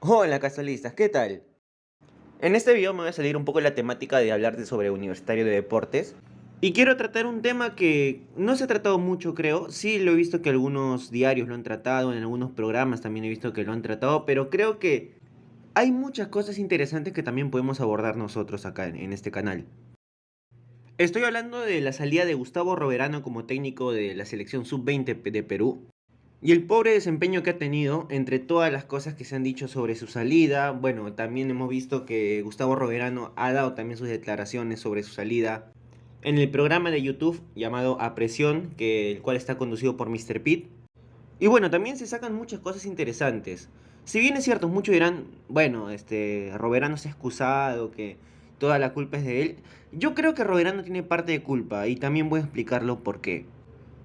Hola casualistas, ¿qué tal? En este video me voy a salir un poco de la temática de hablarte sobre Universitario de Deportes. Y quiero tratar un tema que no se ha tratado mucho, creo. Sí, lo he visto que algunos diarios lo han tratado, en algunos programas también he visto que lo han tratado, pero creo que hay muchas cosas interesantes que también podemos abordar nosotros acá en este canal. Estoy hablando de la salida de Gustavo Roverano como técnico de la selección sub-20 de Perú. Y el pobre desempeño que ha tenido, entre todas las cosas que se han dicho sobre su salida, bueno, también hemos visto que Gustavo Roverano ha dado también sus declaraciones sobre su salida en el programa de YouTube llamado A Presión, el cual está conducido por Mr. Pete. Y bueno, también se sacan muchas cosas interesantes. Si bien es cierto, muchos dirán, bueno, Roverano se ha excusado, que toda la culpa es de él. Yo creo que Roverano tiene parte de culpa y también voy a explicarlo por qué.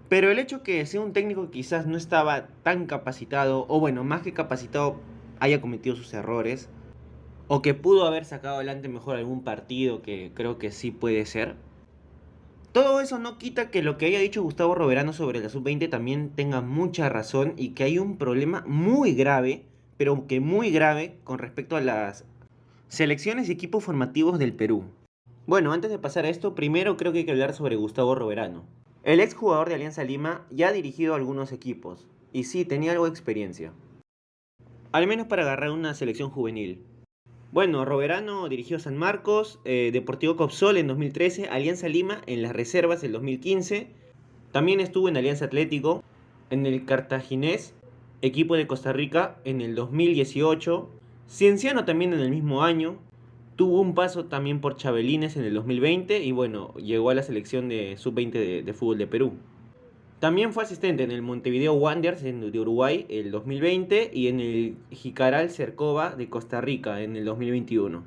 Pero el hecho que sea un técnico que quizás no estaba tan capacitado, o bueno, más que capacitado, haya cometido sus errores, o que pudo haber sacado adelante mejor algún partido, que creo que sí puede ser. Todo eso no quita que lo que haya dicho Gustavo Roverano sobre la sub-20 también tenga mucha razón y que hay un problema muy grave, pero que muy grave con respecto a las selecciones y equipos formativos del Perú. Bueno, antes de pasar a esto, primero creo que hay que hablar sobre Gustavo Roverano. El ex jugador de Alianza Lima ya ha dirigido algunos equipos, y sí, tenía algo de experiencia. Al menos para agarrar una selección juvenil. Bueno, Roverano dirigió San Marcos, Deportivo Copsol en 2013, Alianza Lima en las reservas en 2015, también estuvo en Alianza Atlético, en el Cartaginés, equipo de Costa Rica en el 2018, Cienciano también en el mismo año, tuvo un paso también por Chabelines en el 2020 y bueno, llegó a la selección de sub-20 de fútbol de Perú. También fue asistente en el Montevideo Wanderers de Uruguay el 2020 y en el Jicaral Cercova de Costa Rica en el 2021.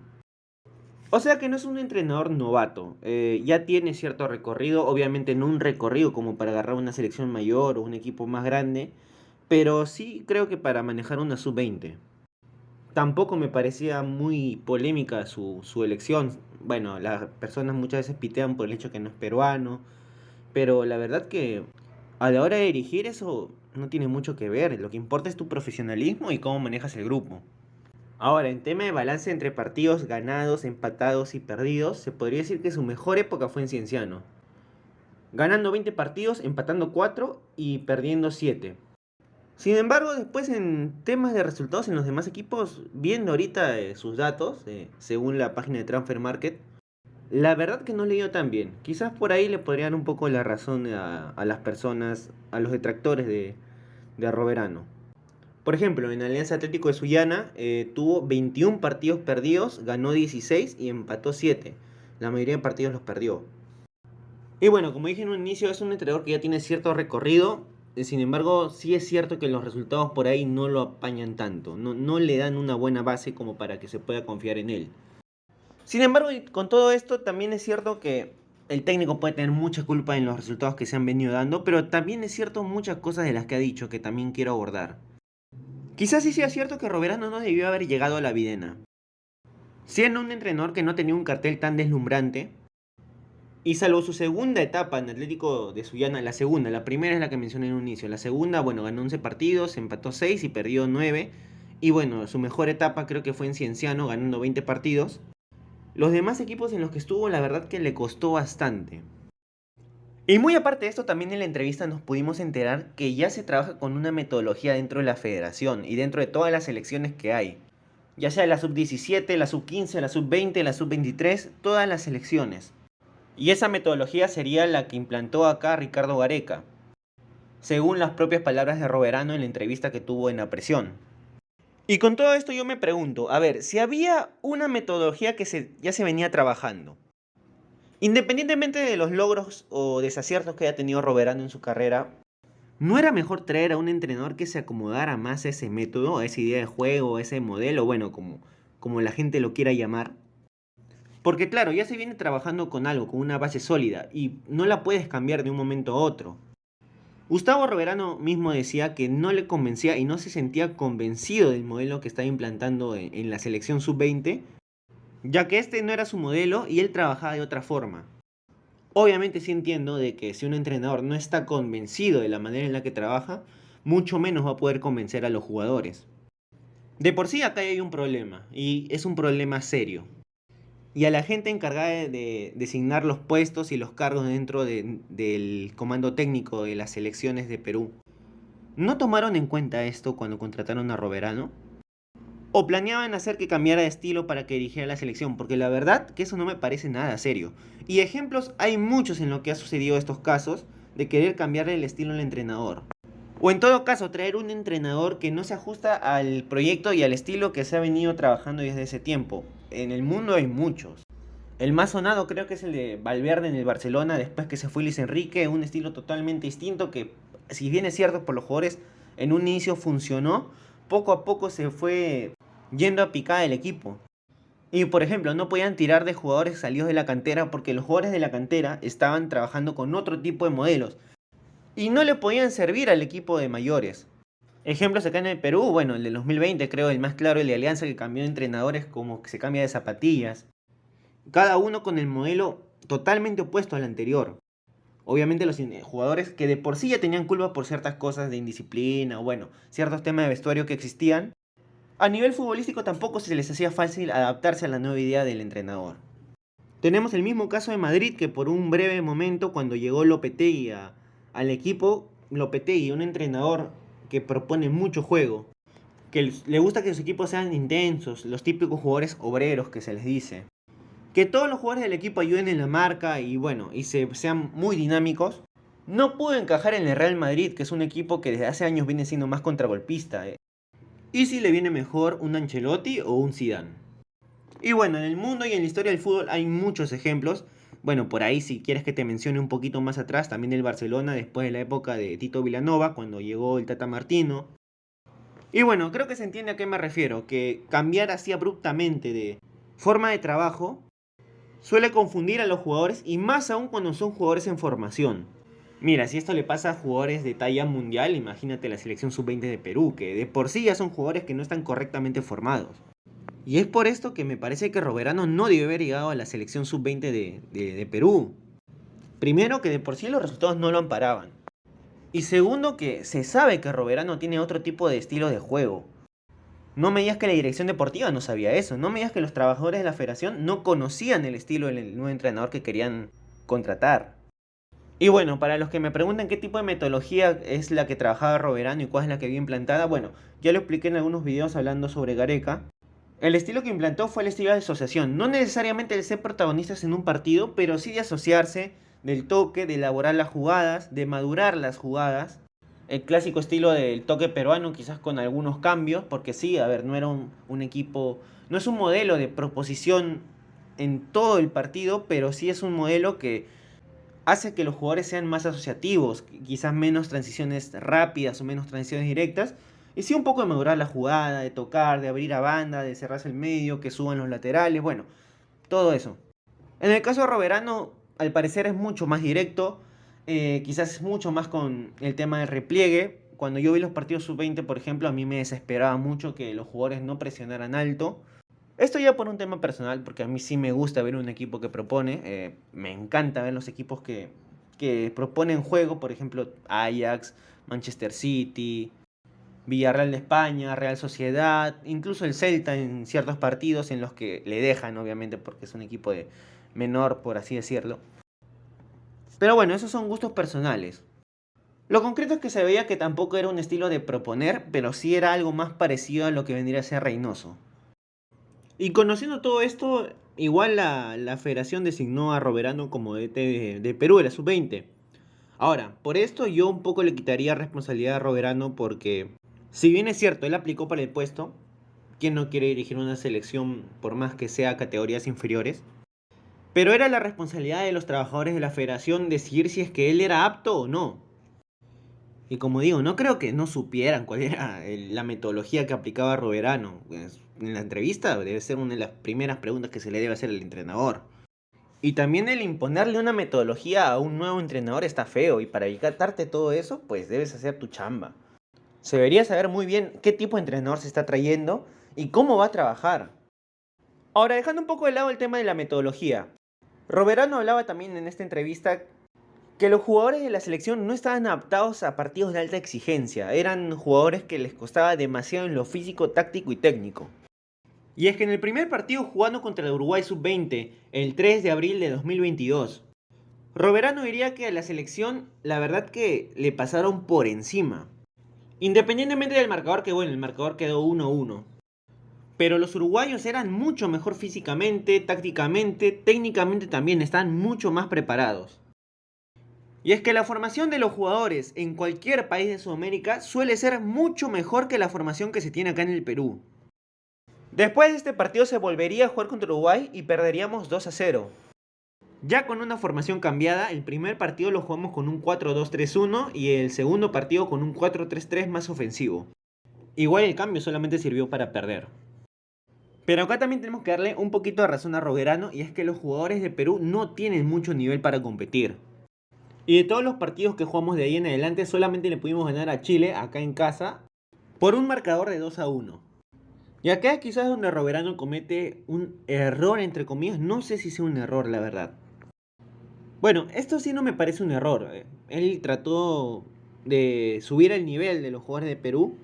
O sea que no es un entrenador novato, ya tiene cierto recorrido, obviamente no un recorrido como para agarrar una selección mayor o un equipo más grande, pero sí creo que para manejar una sub-20. Tampoco me parecía muy polémica su elección. Bueno, las personas muchas veces pitean por el hecho que no es peruano, pero la verdad que a la hora de dirigir eso no tiene mucho que ver. Lo que importa es tu profesionalismo y cómo manejas el grupo. Ahora, en tema de balance entre partidos ganados, empatados y perdidos, se podría decir que su mejor época fue en Cienciano. Ganando 20 partidos, empatando 4 y perdiendo 7. Sin embargo, después en temas de resultados en los demás equipos, viendo ahorita sus datos, según la página de Transfer Market, la verdad que no le dio tan bien. Quizás por ahí le podrían dar un poco la razón a las personas, a los detractores de Roverano. Por ejemplo, en Alianza Atlético de Sullana tuvo 21 partidos perdidos, ganó 16 y empató 7. La mayoría de partidos los perdió. Y bueno, como dije en un inicio, es un entrenador que ya tiene cierto recorrido. Sin embargo, sí es cierto que los resultados por ahí no lo apañan tanto. No le dan una buena base como para que se pueda confiar en él. Sin embargo, y con todo esto, también es cierto que el técnico puede tener mucha culpa en los resultados que se han venido dando, pero también es cierto muchas cosas de las que ha dicho que también quiero abordar. Quizás sí sea cierto que Roberano no debió haber llegado a la Videna. Siendo un entrenador que no tenía un cartel tan deslumbrante, y salvo su segunda etapa en Atlético de Sullana, la segunda, la primera es la que mencioné en un inicio, la segunda, bueno, ganó 11 partidos, empató 6 y perdió 9, y bueno, su mejor etapa creo que fue en Cienciano, ganando 20 partidos. Los demás equipos en los que estuvo, la verdad que le costó bastante. Y muy aparte de esto, también en la entrevista nos pudimos enterar que ya se trabaja con una metodología dentro de la federación y dentro de todas las selecciones que hay. Ya sea la sub-17, la sub-15, la sub-20, la sub-23, todas las selecciones. Y esa metodología sería la que implantó acá Ricardo Gareca, según las propias palabras de Roverano en la entrevista que tuvo en La Presión. Y con todo esto yo me pregunto, a ver, si había una metodología que ya se venía trabajando, independientemente de los logros o desaciertos que haya tenido Roverano en su carrera, ¿no era mejor traer a un entrenador que se acomodara más a ese método, a esa idea de juego, a ese modelo, bueno, como la gente lo quiera llamar? Porque claro, ya se viene trabajando con algo, con una base sólida, y no la puedes cambiar de un momento a otro. Gustavo Roverano mismo decía que no le convencía y no se sentía convencido del modelo que estaba implantando en la selección sub-20, ya que este no era su modelo y él trabajaba de otra forma. Obviamente sí entiendo de que si un entrenador no está convencido de la manera en la que trabaja, mucho menos va a poder convencer a los jugadores. De por sí acá hay un problema, y es un problema serio. Y a la gente encargada de designar los puestos y los cargos dentro del comando técnico de las selecciones de Perú, ¿no tomaron en cuenta esto cuando contrataron a Roberano? ¿O planeaban hacer que cambiara de estilo para que dirigiera la selección? Porque la verdad que eso no me parece nada serio. Y ejemplos hay muchos en lo que ha sucedido estos casos de querer cambiarle el estilo al entrenador. O en todo caso, traer un entrenador que no se ajusta al proyecto y al estilo que se ha venido trabajando desde ese tiempo. En el mundo hay muchos. El más sonado creo que es el de Valverde en el Barcelona después que se fue Luis Enrique, un estilo totalmente distinto que, si bien es cierto por los jugadores, en un inicio funcionó, poco a poco se fue yendo a picar el equipo. Y por ejemplo, no podían tirar de jugadores salidos de la cantera porque los jugadores de la cantera estaban trabajando con otro tipo de modelos y no le podían servir al equipo de mayores. Ejemplos acá en el Perú, bueno, el de 2020 creo el más claro, el de Alianza que cambió de entrenadores como que se cambia de zapatillas. Cada uno con el modelo totalmente opuesto al anterior. Obviamente los jugadores que de por sí ya tenían culpa por ciertas cosas de indisciplina o bueno, ciertos temas de vestuario que existían, a nivel futbolístico tampoco se les hacía fácil adaptarse a la nueva idea del entrenador. Tenemos el mismo caso de Madrid que por un breve momento cuando llegó Lopetegui al equipo, Lopetegui, un entrenador que propone mucho juego, que le gusta que sus equipos sean intensos, los típicos jugadores obreros que se les dice. Que todos los jugadores del equipo ayuden en la marca y bueno, y sean muy dinámicos. No pudo encajar en el Real Madrid, que es un equipo que desde hace años viene siendo más contragolpista. ¿Y si le viene mejor un Ancelotti o un Zidane? Y bueno, en el mundo y en la historia del fútbol hay muchos ejemplos. Bueno, por ahí si quieres que te mencione un poquito más atrás, también el Barcelona después de la época de Tito Vilanova, cuando llegó el Tata Martino. Y bueno, creo que se entiende a qué me refiero, que cambiar así abruptamente de forma de trabajo suele confundir a los jugadores y más aún cuando son jugadores en formación. Mira, si esto le pasa a jugadores de talla mundial, imagínate la selección sub-20 de Perú, que de por sí ya son jugadores que no están correctamente formados. Y es por esto que me parece que Roberano no debe haber llegado a la selección sub-20 de Perú. Primero, que de por sí los resultados no lo amparaban. Y segundo, que se sabe que Roberano tiene otro tipo de estilo de juego. No me digas que la dirección deportiva no sabía eso. No me digas que los trabajadores de la federación no conocían el estilo del nuevo entrenador que querían contratar. Y bueno, para los que me preguntan qué tipo de metodología es la que trabajaba Roberano y cuál es la que había implantada, bueno, ya lo expliqué en algunos videos hablando sobre Gareca. El estilo que implantó fue el estilo de asociación. No necesariamente de ser protagonistas en un partido, pero sí de asociarse, del toque, de elaborar las jugadas, de madurar las jugadas. El clásico estilo del toque peruano, quizás con algunos cambios, porque sí, a ver, no era un equipo, no es un modelo de proposición en todo el partido, pero sí es un modelo que hace que los jugadores sean más asociativos, quizás menos transiciones rápidas o menos transiciones directas, y sí un poco de madurar la jugada, de tocar, de abrir a banda, de cerrarse el medio, que suban los laterales, bueno, todo eso. En el caso de Roberano, al parecer es mucho más directo, quizás es mucho más con el tema del repliegue. Cuando yo vi los partidos sub-20, por ejemplo, a mí me desesperaba mucho que los jugadores no presionaran alto. Esto ya por un tema personal, porque a mí sí me gusta ver un equipo que propone. Me encanta ver los equipos que proponen juego, por ejemplo, Ajax, Manchester City, Villarreal de España, Real Sociedad, incluso el Celta en ciertos partidos en los que le dejan, obviamente, porque es un equipo de menor, por así decirlo. Pero bueno, esos son gustos personales. Lo concreto es que se veía que tampoco era un estilo de proponer, pero sí era algo más parecido a lo que vendría a ser Reynoso. Y conociendo todo esto, igual la federación designó a Roberano como DT de Perú, de la sub-20. Ahora, por esto yo un poco le quitaría responsabilidad a Roberano porque, si bien es cierto, él aplicó para el puesto, ¿quién no quiere dirigir una selección por más que sea categorías inferiores? Pero era la responsabilidad de los trabajadores de la federación decidir si es que él era apto o no. Y como digo, no creo que no supieran cuál era la metodología que aplicaba Roberano. Pues, en la entrevista debe ser una de las primeras preguntas que se le debe hacer al entrenador. Y también el imponerle una metodología a un nuevo entrenador está feo. Y para evitarte todo eso, pues debes hacer tu chamba. Se debería saber muy bien qué tipo de entrenador se está trayendo y cómo va a trabajar. Ahora, dejando un poco de lado el tema de la metodología. Roberano hablaba también en esta entrevista que los jugadores de la selección no estaban adaptados a partidos de alta exigencia, eran jugadores que les costaba demasiado en lo físico, táctico y técnico. Y es que en el primer partido jugando contra el Uruguay Sub-20, el 3 de abril de 2022, Roberano diría que a la selección la verdad que le pasaron por encima. Independientemente del marcador, que bueno, el marcador quedó 1-1. Pero los uruguayos eran mucho mejor físicamente, tácticamente, técnicamente también, están mucho más preparados. Y es que la formación de los jugadores en cualquier país de Sudamérica suele ser mucho mejor que la formación que se tiene acá en el Perú. Después de este partido se volvería a jugar contra Uruguay y perderíamos 2-0. Ya con una formación cambiada, el primer partido lo jugamos con un 4-2-3-1 y el segundo partido con un 4-3-3 más ofensivo. Igual el cambio solamente sirvió para perder. Pero acá también tenemos que darle un poquito de razón a Roberano, y es que los jugadores de Perú no tienen mucho nivel para competir. Y de todos los partidos que jugamos de ahí en adelante, solamente le pudimos ganar a Chile, acá en casa, por un marcador de 2-1. Y acá quizás es donde Roberano comete un error, entre comillas, no sé si sea un error la verdad. Bueno, esto sí no me parece un error. Él trató de subir el nivel de los jugadores de Perú,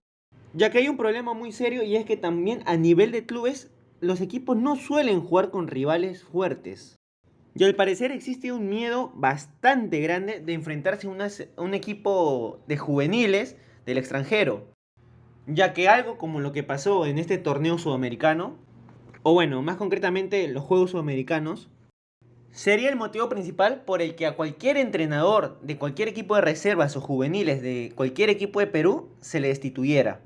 ya que hay un problema muy serio, y es que también a nivel de clubes los equipos no suelen jugar con rivales fuertes. Y al parecer existe un miedo bastante grande de enfrentarse a un equipo de juveniles del extranjero. Ya que algo como lo que pasó en este torneo sudamericano, o bueno, más concretamente los Juegos Sudamericanos, sería el motivo principal por el que a cualquier entrenador de cualquier equipo de reservas o juveniles de cualquier equipo de Perú se le destituyera.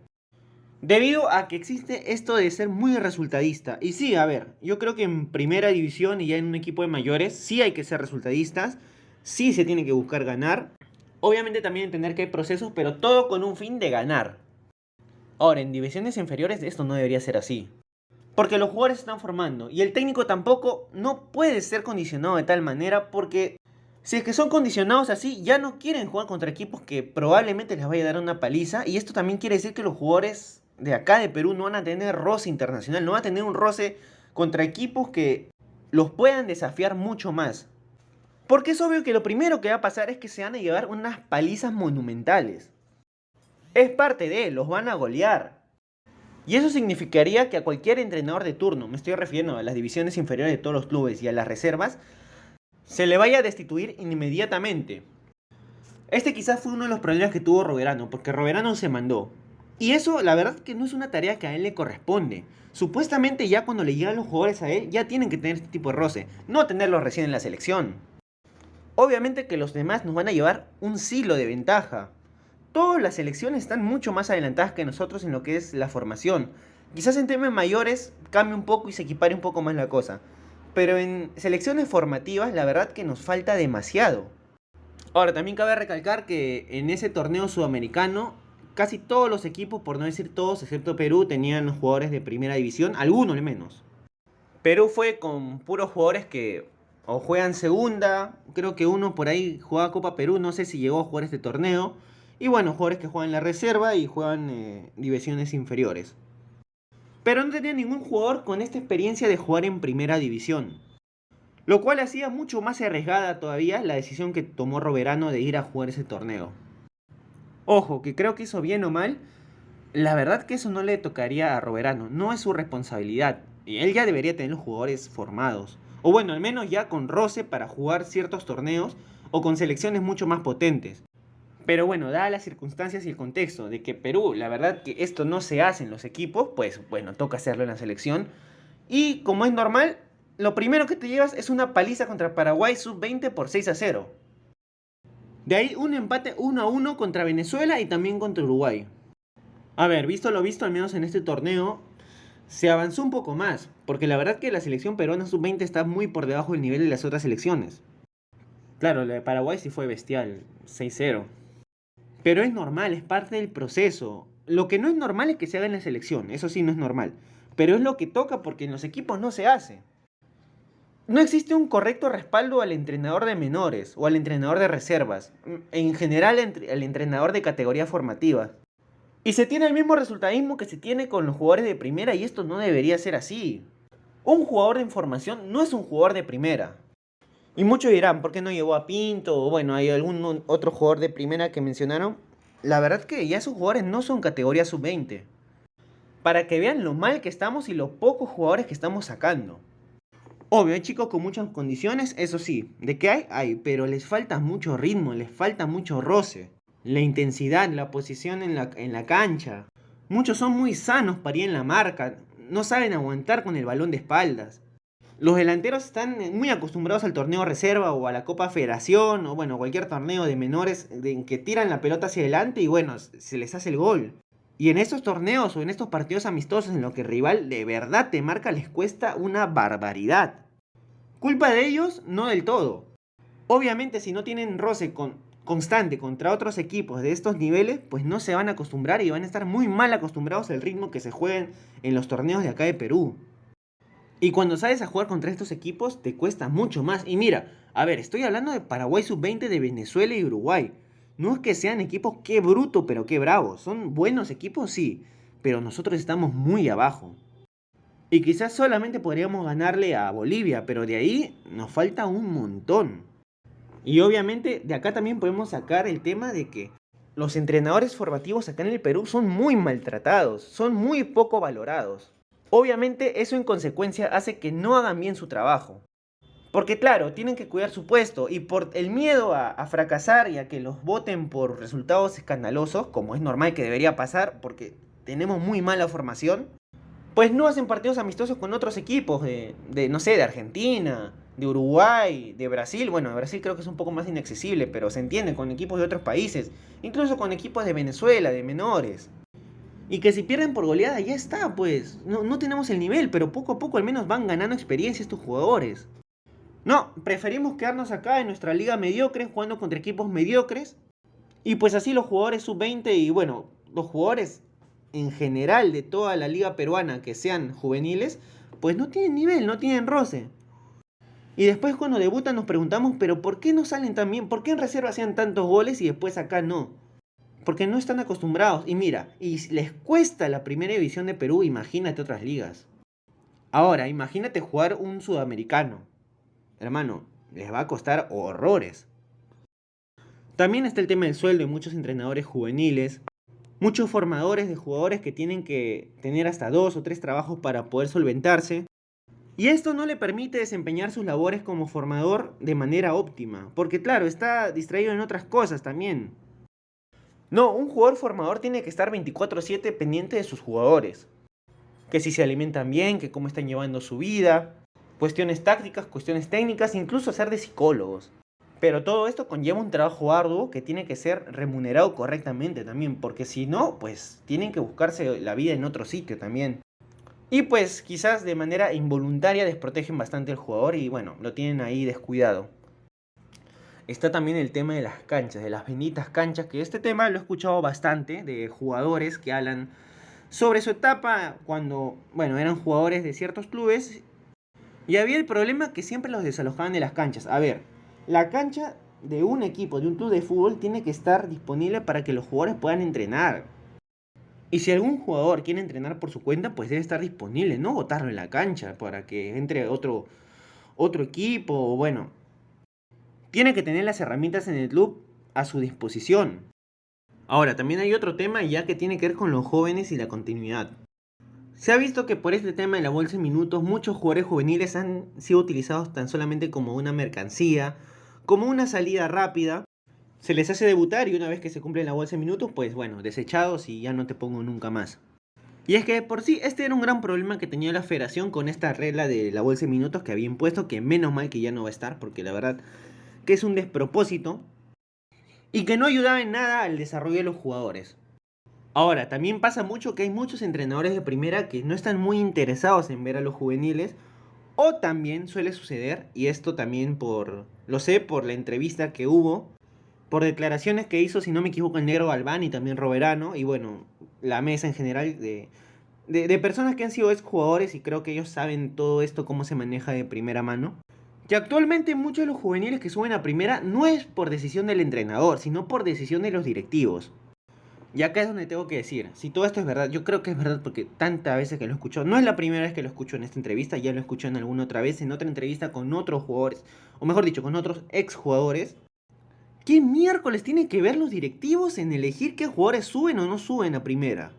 Debido a que existe esto de ser muy resultadista. Y sí, a ver, yo creo que en primera división y ya en un equipo de mayores sí hay que ser resultadistas, sí se tiene que buscar ganar. Obviamente también entender que hay procesos, pero todo con un fin de ganar. Ahora, en divisiones inferiores esto no debería ser así. Porque los jugadores se están formando y el técnico tampoco no puede ser condicionado de tal manera, porque si es que son condicionados así, ya no quieren jugar contra equipos que probablemente les vaya a dar una paliza. Y esto también quiere decir que los jugadores de acá de Perú no van a tener roce internacional, no van a tener un roce contra equipos que los puedan desafiar mucho más. Porque es obvio que lo primero que va a pasar es que se van a llevar unas palizas monumentales. Es parte de, los van a golear. Y eso significaría que a cualquier entrenador de turno, me estoy refiriendo a las divisiones inferiores de todos los clubes y a las reservas, se le vaya a destituir inmediatamente. Este quizás fue uno de los problemas que tuvo Roberano, porque Roberano se mandó. Y eso, la verdad que no es una tarea que a él le corresponde. Supuestamente ya cuando le llegan los jugadores a él, ya tienen que tener este tipo de roce, no tenerlos recién en la selección. Obviamente que los demás nos van a llevar un siglo de ventaja. Todas las selecciones están mucho más adelantadas que nosotros en lo que es la formación. Quizás en temas mayores cambie un poco y se equipare un poco más la cosa. Pero en selecciones formativas, la verdad que nos falta demasiado. Ahora, también cabe recalcar que en ese torneo sudamericano, casi todos los equipos, por no decir todos, excepto Perú, tenían jugadores de primera división, algunos al menos. Perú fue con puros jugadores que o juegan segunda, creo que uno por ahí jugaba Copa Perú, no sé si llegó a jugar este torneo. Y bueno, jugadores que juegan en la reserva y juegan divisiones inferiores. Pero no tenía ningún jugador con esta experiencia de jugar en primera división. Lo cual hacía mucho más arriesgada todavía la decisión que tomó Roberano de ir a jugar ese torneo. Ojo, que creo que hizo bien o mal, la verdad que eso no le tocaría a Roberano, no es su responsabilidad. Y él ya debería tener los jugadores formados. O bueno, al menos ya con roce para jugar ciertos torneos o con selecciones mucho más potentes. Pero bueno, dadas las circunstancias y el contexto de que Perú, la verdad que esto no se hace en los equipos, pues bueno, toca hacerlo en la selección. Y como es normal, lo primero que te llevas es una paliza contra Paraguay sub-20 por 6-0. De ahí un empate 1-1 contra Venezuela y también contra Uruguay. A ver, visto lo visto, al menos en este torneo, se avanzó un poco más, porque la verdad que la selección peruana sub-20 está muy por debajo del nivel de las otras selecciones. Claro, la de Paraguay sí fue bestial, 6-0. Pero es normal, es parte del proceso. Lo que no es normal es que se haga en la selección, eso sí no es normal. Pero es lo que toca porque en los equipos no se hace. No existe un correcto respaldo al entrenador de menores o al entrenador de reservas. En general al entrenador de categoría formativa. Y se tiene el mismo resultadismo que se tiene con los jugadores de primera, y esto no debería ser así. Un jugador en formación no es un jugador de primera. Y muchos dirán, ¿por qué no llevó a Pinto? O bueno, hay algún otro jugador de primera que mencionaron. La verdad que ya esos jugadores no son categoría sub-20. Para que vean lo mal que estamos y los pocos jugadores que estamos sacando. Obvio, hay chicos con muchas condiciones, eso sí. ¿De qué hay? Hay, pero les falta mucho ritmo, les falta mucho roce. La intensidad, la posición en la cancha. Muchos son muy sanos para ir en la marca, no saben aguantar con el balón de espaldas. Los delanteros están muy acostumbrados al torneo reserva o a la Copa Federación o bueno, cualquier torneo de menores en que tiran la pelota hacia adelante y bueno, se les hace el gol. Y en estos torneos o en estos partidos amistosos en los que el rival de verdad te marca les cuesta una barbaridad. Culpa de ellos, no del todo. Obviamente si no tienen roce constante contra otros equipos de estos niveles, pues no se van a acostumbrar y van a estar muy mal acostumbrados al ritmo que se juegan en los torneos de acá de Perú. Y cuando sales a jugar contra estos equipos, te cuesta mucho más. Y mira, a ver, estoy hablando de Paraguay sub-20, de Venezuela y Uruguay. No es que sean equipos qué bruto, pero qué bravo. Son buenos equipos, sí, pero nosotros estamos muy abajo. Y quizás solamente podríamos ganarle a Bolivia, pero de ahí nos falta un montón. Y obviamente de acá también podemos sacar el tema de que los entrenadores formativos acá en el Perú son muy maltratados, son muy poco valorados. Obviamente eso en consecuencia hace que no hagan bien su trabajo. Porque claro, tienen que cuidar su puesto y por el miedo a fracasar y a que los voten por resultados escandalosos, como es normal que debería pasar porque tenemos muy mala formación, pues no hacen partidos amistosos con otros equipos no sé, de Argentina, de Uruguay, de Brasil. Bueno, de Brasil creo que es un poco más inaccesible, pero se entiende con equipos de otros países, incluso con equipos de Venezuela, de menores. Y que si pierden por goleada ya está, pues. No tenemos el nivel, pero poco a poco al menos van ganando experiencia estos jugadores. No, preferimos quedarnos acá en nuestra liga mediocre, jugando contra equipos mediocres. Y pues así los jugadores sub-20 y bueno, los jugadores en general de toda la liga peruana que sean juveniles, pues no tienen nivel, no tienen roce. Y después cuando debutan nos preguntamos, pero ¿por qué no salen tan bien? ¿Por qué en reserva hacían tantos goles y después acá no? Porque no están acostumbrados. Y mira, y les cuesta la primera división de Perú, imagínate otras ligas. Ahora, imagínate jugar un sudamericano. Hermano, les va a costar horrores. También está el tema del sueldo de muchos entrenadores juveniles, muchos formadores de jugadores que tienen que tener hasta 2 o 3 trabajos para poder solventarse. Y esto no le permite desempeñar sus labores como formador de manera óptima, porque claro, está distraído en otras cosas también. No, un jugador formador tiene que estar 24/7 pendiente de sus jugadores. Que si se alimentan bien, que cómo están llevando su vida, cuestiones tácticas, cuestiones técnicas, incluso ser de psicólogos. Pero todo esto conlleva un trabajo arduo que tiene que ser remunerado correctamente también, porque si no, pues tienen que buscarse la vida en otro sitio también. Y pues quizás de manera involuntaria desprotegen bastante al jugador y bueno, lo tienen ahí descuidado. Está también el tema de las canchas, de las benditas canchas, que este tema lo he escuchado bastante de jugadores que hablan sobre su etapa cuando, bueno, eran jugadores de ciertos clubes y había el problema que siempre los desalojaban de las canchas. A ver, la cancha de un equipo, de un club de fútbol, tiene que estar disponible para que los jugadores puedan entrenar. Y si algún jugador quiere entrenar por su cuenta, pues debe estar disponible, no botarlo en la cancha para que entre otro equipo o bueno, tiene que tener las herramientas en el club a su disposición. Ahora, también hay otro tema ya que tiene que ver con los jóvenes y la continuidad. Se ha visto que por este tema de la bolsa de minutos, muchos jugadores juveniles han sido utilizados tan solamente como una mercancía, como una salida rápida. Se les hace debutar y una vez que se cumple la bolsa de minutos, pues bueno, desechados y ya no te pongo nunca más. Y es que por sí este era un gran problema que tenía la federación con esta regla de la bolsa de minutos que había impuesto, que menos mal que ya no va a estar, porque la verdad que es un despropósito y que no ayudaba en nada al desarrollo de los jugadores. Ahora, también pasa mucho que hay muchos entrenadores de primera que no están muy interesados en ver a los juveniles, o también suele suceder, y esto también lo sé por la entrevista que hubo, por declaraciones que hizo, si no me equivoco, el Negro Galván y también Roberano, y bueno, la mesa en general de personas que han sido exjugadores y creo que ellos saben todo esto, cómo se maneja de primera mano. Que actualmente muchos de los juveniles que suben a primera no es por decisión del entrenador, sino por decisión de los directivos. Y acá es donde tengo que decir, si todo esto es verdad, yo creo que es verdad porque tantas veces que lo escucho, no es la primera vez que lo escucho en esta entrevista, ya lo escuché en alguna otra vez, en otra entrevista con otros jugadores, o mejor dicho, con otros exjugadores. ¿Qué miércoles tienen que ver los directivos en elegir qué jugadores suben o no suben a primera?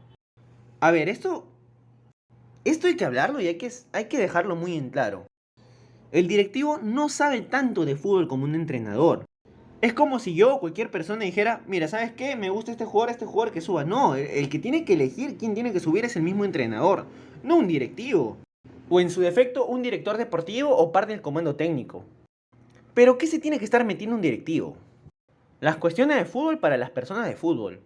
A ver, esto hay que hablarlo y hay que dejarlo muy en claro. El directivo no sabe tanto de fútbol como un entrenador. Es como si yo o cualquier persona dijera, mira, ¿sabes qué? Me gusta este jugador que suba. No, el que tiene que elegir quién tiene que subir es el mismo entrenador, no un directivo. O en su defecto, un director deportivo o parte del comando técnico. Pero ¿qué se tiene que estar metiendo un directivo? Las cuestiones de fútbol para las personas de fútbol.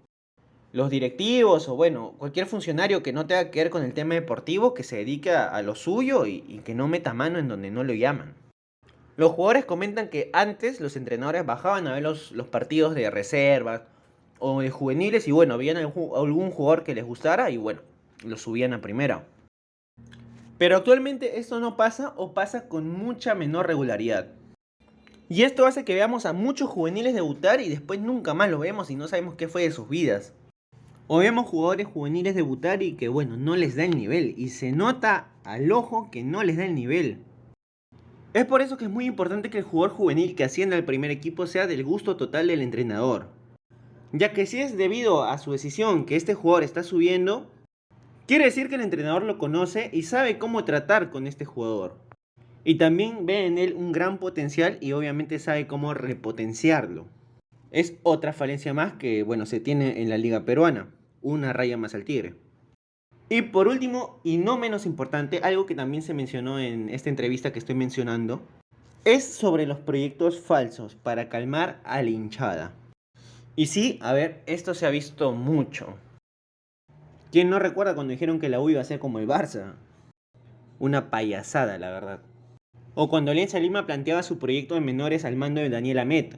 Los directivos o bueno, cualquier funcionario que no tenga que ver con el tema deportivo, que se dedique a lo suyo y que no meta mano en donde no lo llaman. Los jugadores comentan que antes los entrenadores bajaban a ver los partidos de reservas o de juveniles y bueno, veían algún jugador que les gustara y bueno, lo subían a primera. Pero actualmente esto no pasa o pasa con mucha menor regularidad. Y esto hace que veamos a muchos juveniles debutar y después nunca más lo vemos y no sabemos qué fue de sus vidas. O vemos jugadores juveniles debutar y que bueno, no les da el nivel y se nota al ojo que no les da el nivel. Es por eso que es muy importante que el jugador juvenil que ascienda al primer equipo sea del gusto total del entrenador. Ya que si es debido a su decisión que este jugador está subiendo, quiere decir que el entrenador lo conoce y sabe cómo tratar con este jugador. Y también ve en él un gran potencial y obviamente sabe cómo repotenciarlo. Es otra falencia más que, bueno, se tiene en la liga peruana, una raya más al tigre. Y por último, y no menos importante, algo que también se mencionó en esta entrevista que estoy mencionando, es sobre los proyectos falsos para calmar a la hinchada. Y sí, a ver, esto se ha visto mucho. ¿Quién no recuerda cuando dijeron que la U iba a ser como el Barça? Una payasada, la verdad. O cuando Alianza Lima planteaba su proyecto de menores al mando de Daniel Amet.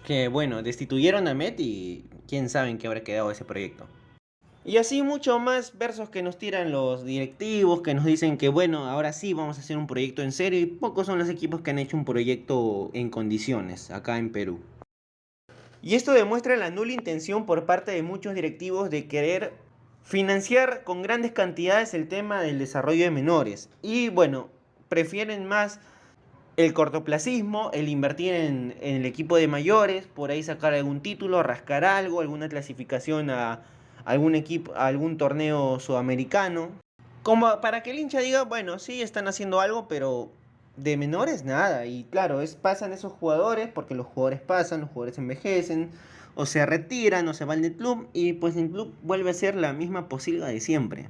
Que bueno, destituyeron a Amet y quién sabe en qué habrá quedado ese proyecto. Y así mucho más versos que nos tiran los directivos, que nos dicen que bueno, ahora sí vamos a hacer un proyecto en serio y pocos son los equipos que han hecho un proyecto en condiciones acá en Perú. Y esto demuestra la nula intención por parte de muchos directivos de querer financiar con grandes cantidades el tema del desarrollo de menores. Y bueno, prefieren más el cortoplacismo, el invertir en el equipo de mayores, por ahí sacar algún título, rascar algo, alguna clasificación a algún equipo, a algún torneo sudamericano. Como para que el hincha diga, bueno, sí, están haciendo algo, pero de menores nada. Y claro, pasan esos jugadores, porque los jugadores pasan, los jugadores envejecen, o se retiran, o se van del club, y pues el club vuelve a ser la misma posilga de siempre.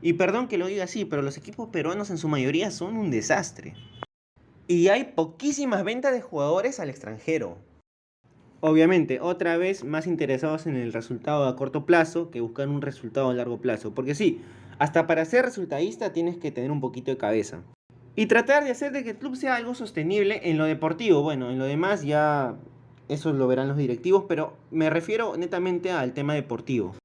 Y perdón que lo diga así, pero los equipos peruanos en su mayoría son un desastre. Y hay poquísimas ventas de jugadores al extranjero. Obviamente, otra vez más interesados en el resultado a corto plazo que buscar un resultado a largo plazo. Porque sí, hasta para ser resultadista tienes que tener un poquito de cabeza. Y tratar de hacer de que el club sea algo sostenible en lo deportivo. Bueno, en lo demás ya eso lo verán los directivos, pero me refiero netamente al tema deportivo.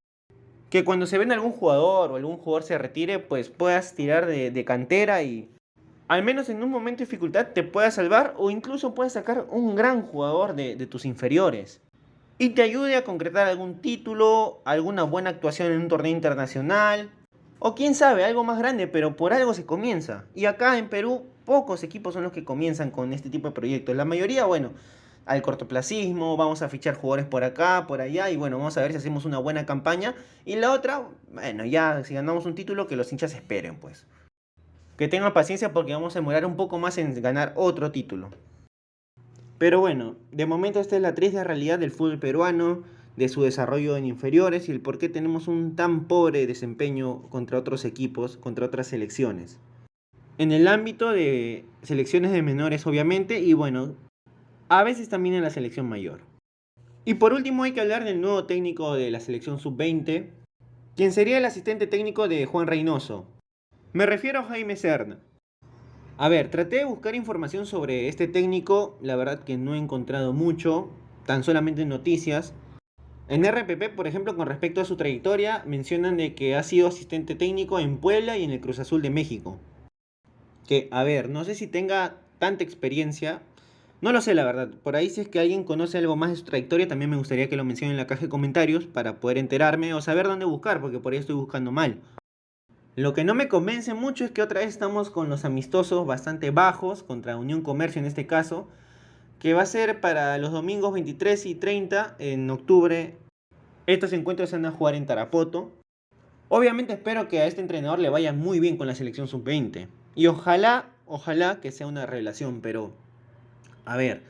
Que cuando se vende algún jugador o algún jugador se retire, pues puedas tirar de cantera y al menos en un momento de dificultad te pueda salvar o incluso puedas sacar un gran jugador de tus inferiores. Y te ayude a concretar algún título, alguna buena actuación en un torneo internacional. O quién sabe, algo más grande, pero por algo se comienza. Y acá en Perú, pocos equipos son los que comienzan con este tipo de proyectos. La mayoría, bueno, al cortoplacismo, vamos a fichar jugadores por acá, por allá, y bueno, vamos a ver si hacemos una buena campaña. Y la otra, bueno, ya si ganamos un título, que los hinchas esperen, pues. Que tengan paciencia porque vamos a demorar un poco más en ganar otro título. Pero bueno, de momento esta es la triste realidad del fútbol peruano, de su desarrollo en inferiores y el por qué tenemos un tan pobre desempeño contra otros equipos, contra otras selecciones. En el ámbito de selecciones de menores, obviamente, y bueno, a veces también en la selección mayor. Y por último hay que hablar del nuevo técnico de la selección sub-20, quien sería el asistente técnico de Juan Reynoso. Me refiero a Jaime Serna. A ver, traté de buscar información sobre este técnico, la verdad que no he encontrado mucho, tan solamente en noticias. En RPP, por ejemplo, con respecto a su trayectoria, mencionan de que ha sido asistente técnico en Puebla y en el Cruz Azul de México. Que, a ver, no sé si tenga tanta experiencia, No lo sé, la verdad. Por ahí, si es que alguien conoce algo más de su trayectoria, también me gustaría que lo mencione en la caja de comentarios para poder enterarme o saber dónde buscar, porque por ahí estoy buscando mal. Lo que no me convence mucho es que otra vez estamos con los amistosos bastante bajos, contra Unión Comercio en este caso, que va a ser para los domingos 23 y 30 en octubre. Estos encuentros se van a jugar en Tarapoto. Obviamente espero que a este entrenador le vaya muy bien con la selección sub-20. Y ojalá que sea una revelación, pero a ver,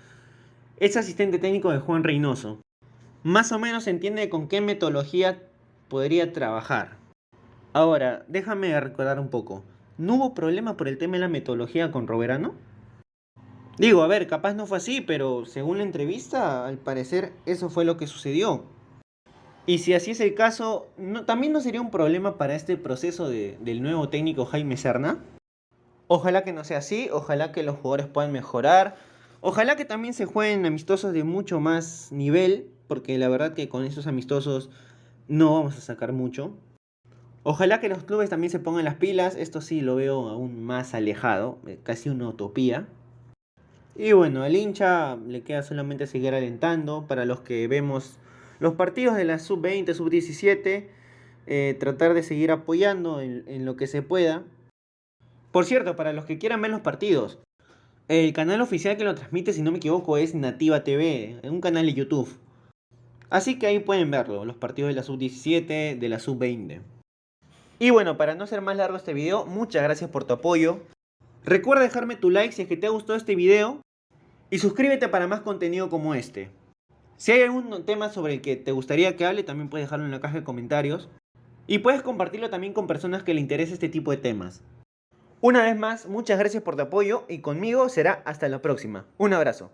es asistente técnico de Juan Reynoso. Más o menos entiende con qué metodología podría trabajar. Ahora, déjame recordar un poco. ¿No hubo problema por el tema de la metodología con Roberano? Digo, a ver, capaz no fue así, pero según la entrevista, al parecer eso fue lo que sucedió. Y si así es el caso, ¿también no sería un problema para este proceso del nuevo técnico Jaime Serna? Ojalá que no sea así, ojalá que los jugadores puedan mejorar, ojalá que también se jueguen amistosos de mucho más nivel, porque la verdad que con esos amistosos no vamos a sacar mucho. Ojalá que los clubes también se pongan las pilas, esto sí lo veo aún más alejado, casi una utopía. Y bueno, al hincha le queda solamente seguir alentando para los que vemos los partidos de la sub-20, sub-17, tratar de seguir apoyando en lo que se pueda. Por cierto, para los que quieran ver los partidos, el canal oficial que lo transmite, si no me equivoco, es Nativa TV, un canal de YouTube. Así que ahí pueden verlo, los partidos de la sub-17, de la sub-20. Y bueno, para no hacer más largo este video, muchas gracias por tu apoyo. Recuerda dejarme tu like si es que te ha gustado este video y suscríbete para más contenido como este. Si hay algún tema sobre el que te gustaría que hable, también puedes dejarlo en la caja de comentarios. Y puedes compartirlo también con personas que le interese este tipo de temas. Una vez más, muchas gracias por tu apoyo y conmigo será hasta la próxima. Un abrazo.